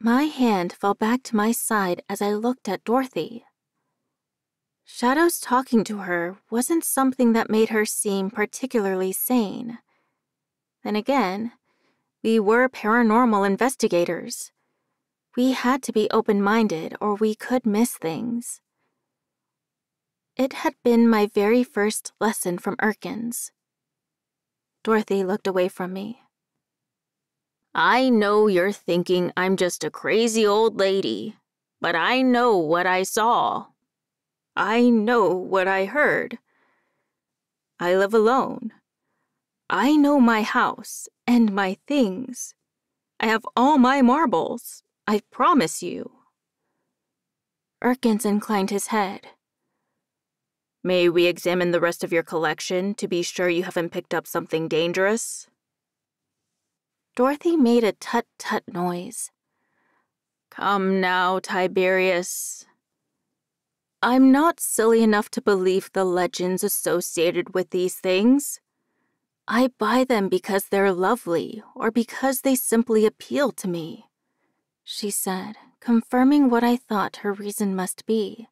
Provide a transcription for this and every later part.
My hand fell back to my side as I looked at Dorothy. Shadow's talking to her wasn't something that made her seem particularly sane. Then again, we were paranormal investigators. We had to be open-minded or we could miss things. It had been my very first lesson from Erkins. Dorothy looked away from me. I know you're thinking I'm just a crazy old lady, but I know what I saw. I know what I heard. I live alone. I know my house and my things. I have all my marbles, I promise you. Erkins inclined his head. May we examine the rest of your collection to be sure you haven't picked up something dangerous? Dorothy made a tut-tut noise. Come now, Tiberius. I'm not silly enough to believe the legends associated with these things. I buy them because they're lovely or because they simply appeal to me, she said, confirming what I thought her reason must be.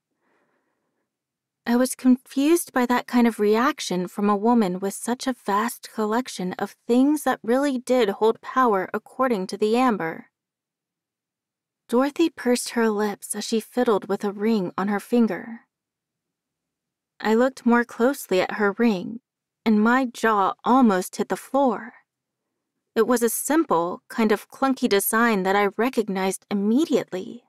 I was confused by that kind of reaction from a woman with such a vast collection of things that really did hold power according to the amber. Dorothy pursed her lips as she fiddled with a ring on her finger. I looked more closely at her ring, and my jaw almost hit the floor. It was a simple, kind of clunky design that I recognized immediately.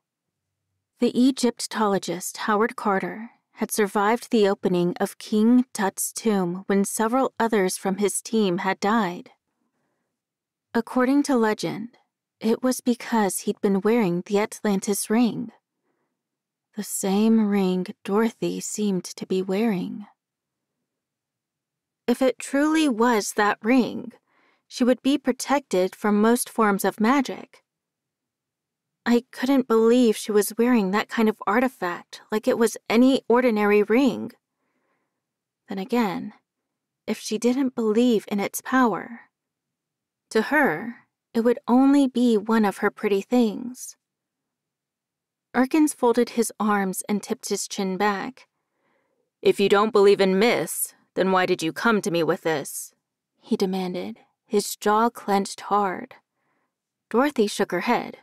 The Egyptologist Howard Carter had survived the opening of King Tut's tomb when several others from his team had died. According to legend, it was because he'd been wearing the Atlantis ring. The same ring Dorothy seemed to be wearing. If it truly was that ring, she would be protected from most forms of magic. I couldn't believe she was wearing that kind of artifact like it was any ordinary ring. Then again, if she didn't believe in its power, to her, it would only be one of her pretty things. Erkins folded his arms and tipped his chin back. If you don't believe in myths, then why did you come to me with this? He demanded, his jaw clenched hard. Dorothy shook her head.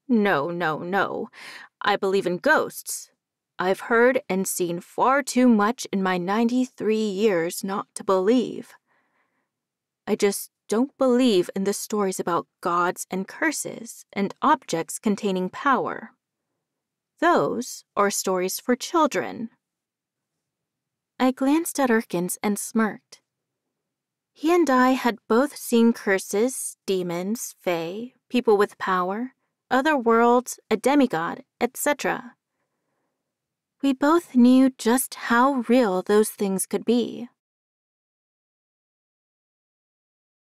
No, no, no. I believe in ghosts. I've heard and seen far too much in my 93 years not to believe. I just don't believe in the stories about gods and curses and objects containing power. Those are stories for children. I glanced at Erkins and smirked. He and I had both seen curses, demons, fae, people with power, other worlds, a demigod, etc. We both knew just how real those things could be.